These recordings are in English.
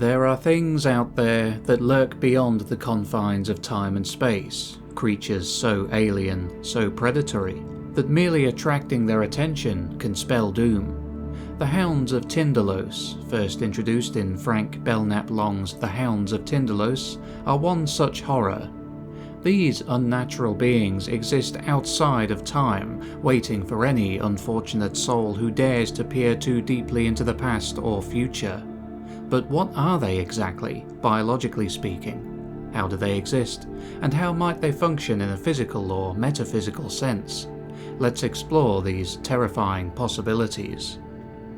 There are things out there that lurk beyond the confines of time and space, creatures so alien, so predatory, that merely attracting their attention can spell doom. The Hounds of Tindalos, first introduced in Frank Belknap Long's The Hounds of Tindalos, are one such horror. These unnatural beings exist outside of time, waiting for any unfortunate soul who dares to peer too deeply into the past or future. But what are they exactly, biologically speaking? How do they exist, and how might they function in a physical or metaphysical sense? Let's explore these terrifying possibilities.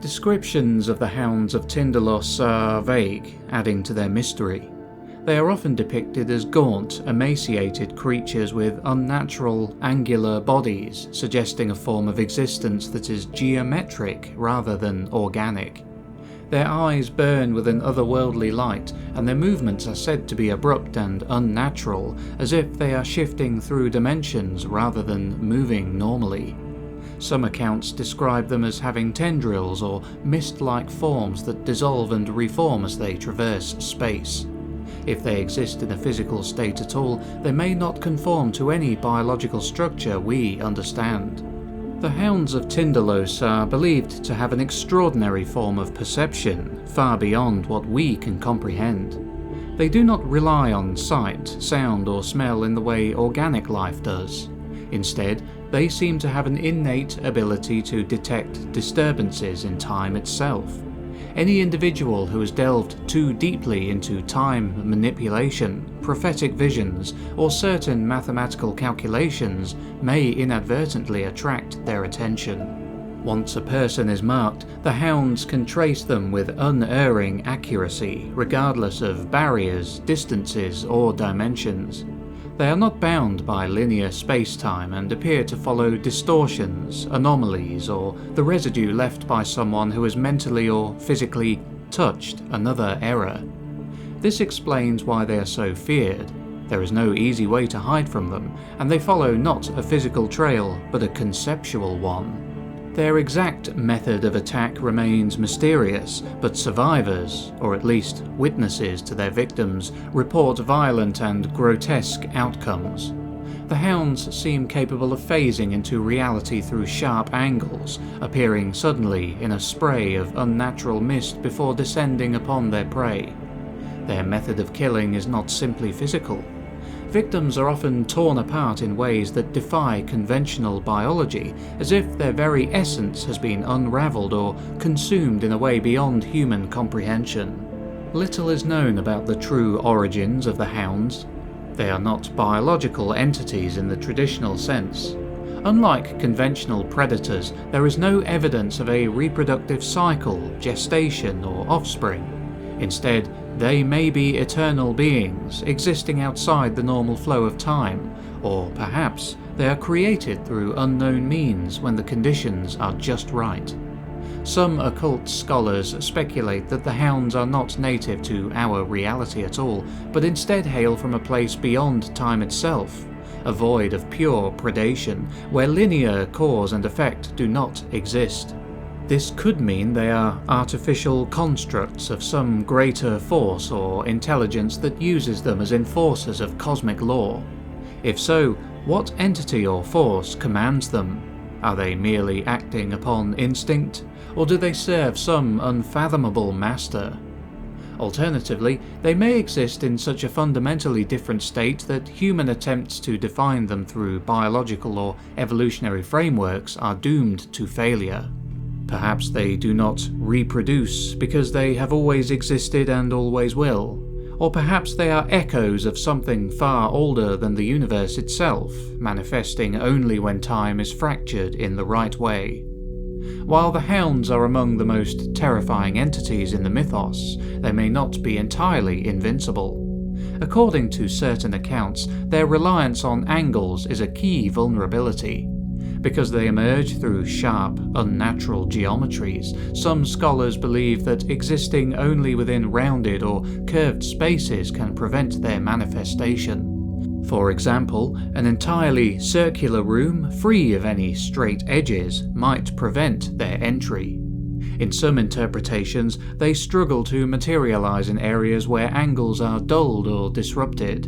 Descriptions of the Hounds of Tindalos are vague, adding to their mystery. They are often depicted as gaunt, emaciated creatures with unnatural, angular bodies, suggesting a form of existence that is geometric rather than organic. Their eyes burn with an otherworldly light, and their movements are said to be abrupt and unnatural, as if they are shifting through dimensions rather than moving normally. Some accounts describe them as having tendrils or mist-like forms that dissolve and reform as they traverse space. If they exist in a physical state at all, they may not conform to any biological structure we understand. The Hounds of Tindalos are believed to have an extraordinary form of perception, far beyond what we can comprehend. They do not rely on sight, sound, or smell in the way organic life does. Instead, they seem to have an innate ability to detect disturbances in time itself. Any individual who has delved too deeply into time manipulation, prophetic visions, or certain mathematical calculations may inadvertently attract their attention. Once a person is marked, the hounds can trace them with unerring accuracy, regardless of barriers, distances, or dimensions. They are not bound by linear space-time and appear to follow distortions, anomalies, or the residue left by someone who has mentally or physically touched another error. This explains why they are so feared. There is no easy way to hide from them, and they follow not a physical trail, but a conceptual one. Their exact method of attack remains mysterious, but survivors, or at least witnesses to their victims, report violent and grotesque outcomes. The hounds seem capable of phasing into reality through sharp angles, appearing suddenly in a spray of unnatural mist before descending upon their prey. Their method of killing is not simply physical. Victims are often torn apart in ways that defy conventional biology, as if their very essence has been unraveled or consumed in a way beyond human comprehension. Little is known about the true origins of the hounds. They are not biological entities in the traditional sense. Unlike conventional predators, there is no evidence of a reproductive cycle, gestation, or offspring. Instead, they may be eternal beings, existing outside the normal flow of time, or perhaps they are created through unknown means when the conditions are just right. Some occult scholars speculate that the hounds are not native to our reality at all, but instead hail from a place beyond time itself, a void of pure predation, where linear cause and effect do not exist. This could mean they are artificial constructs of some greater force or intelligence that uses them as enforcers of cosmic law. If so, what entity or force commands them? Are they merely acting upon instinct, or do they serve some unfathomable master? Alternatively, they may exist in such a fundamentally different state that human attempts to define them through biological or evolutionary frameworks are doomed to failure. Perhaps they do not reproduce because they have always existed and always will, or perhaps they are echoes of something far older than the universe itself, manifesting only when time is fractured in the right way. While the hounds are among the most terrifying entities in the mythos, they may not be entirely invincible. According to certain accounts, their reliance on angles is a key vulnerability. Because they emerge through sharp, unnatural geometries, some scholars believe that existing only within rounded or curved spaces can prevent their manifestation. For example, an entirely circular room, free of any straight edges, might prevent their entry. In some interpretations, they struggle to materialize in areas where angles are dulled or disrupted.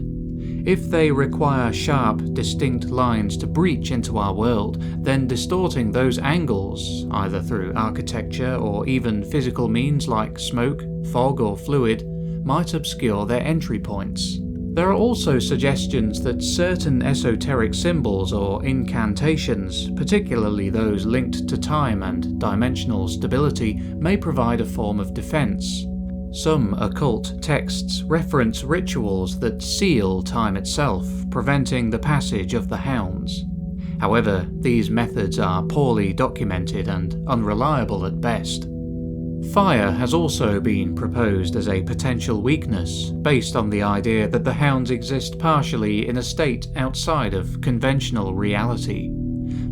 If they require sharp, distinct lines to breach into our world, then distorting those angles, either through architecture or even physical means like smoke, fog or fluid, might obscure their entry points. There are also suggestions that certain esoteric symbols or incantations, particularly those linked to time and dimensional stability, may provide a form of defense. Some occult texts reference rituals that seal time itself, preventing the passage of the Hounds. However, these methods are poorly documented and unreliable at best. Fire has also been proposed as a potential weakness, based on the idea that the Hounds exist partially in a state outside of conventional reality.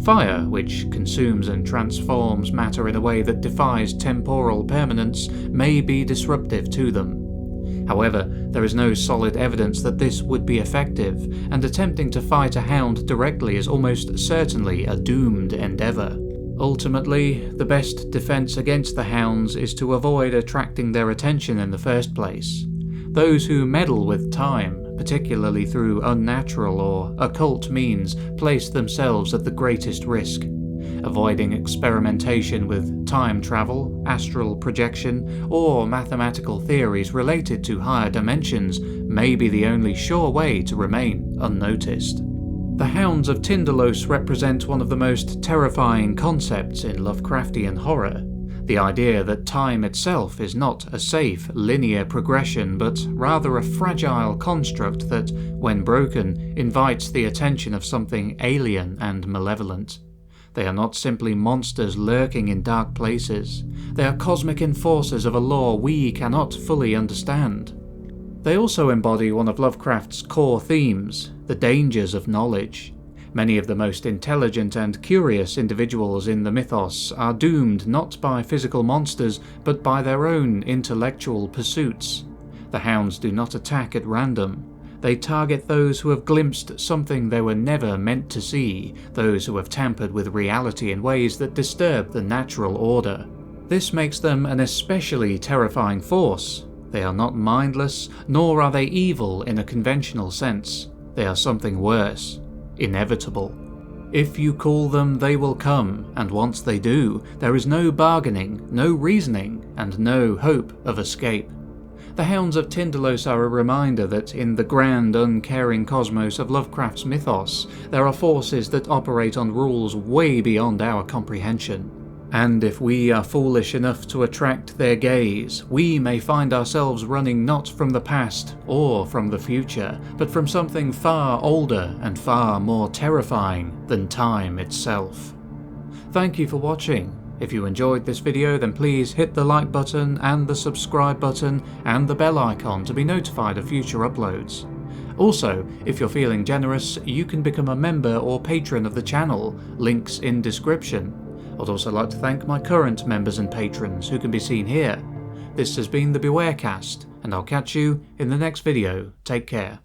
Fire, which consumes and transforms matter in a way that defies temporal permanence, may be disruptive to them. However, there is no solid evidence that this would be effective, and attempting to fight a Hound directly is almost certainly a doomed endeavour. Ultimately, the best defense against the Hounds is to avoid attracting their attention in the first place. Those who meddle with time, particularly through unnatural or occult means, place themselves at the greatest risk. Avoiding experimentation with time travel, astral projection, or mathematical theories related to higher dimensions may be the only sure way to remain unnoticed. The Hounds of Tindalos represent one of the most terrifying concepts in Lovecraftian horror. The idea that time itself is not a safe, linear progression, but rather a fragile construct that, when broken, invites the attention of something alien and malevolent. They are not simply monsters lurking in dark places. They are cosmic enforcers of a law we cannot fully understand. They also embody one of Lovecraft's core themes, the dangers of knowledge. Many of the most intelligent and curious individuals in the mythos are doomed not by physical monsters, but by their own intellectual pursuits. The Hounds do not attack at random. They target those who have glimpsed something they were never meant to see, those who have tampered with reality in ways that disturb the natural order. This makes them an especially terrifying force. They are not mindless, nor are they evil in a conventional sense. They are something worse. Inevitable. If you call them, they will come, and once they do, there is no bargaining, no reasoning, and no hope of escape. The Hounds of Tindalos are a reminder that in the grand, uncaring cosmos of Lovecraft's mythos, there are forces that operate on rules way beyond our comprehension. And if we are foolish enough to attract their gaze, we may find ourselves running not from the past or from the future, but from something far older and far more terrifying than time itself. Thank you for watching. If you enjoyed this video, then please hit the like button and the subscribe button and the bell icon to be notified of future uploads. Also, if you're feeling generous, you can become a member or patron of the channel, links in description. I'd also like to thank my current members and patrons who can be seen here. This has been the Bewarecast, and I'll catch you in the next video. Take care.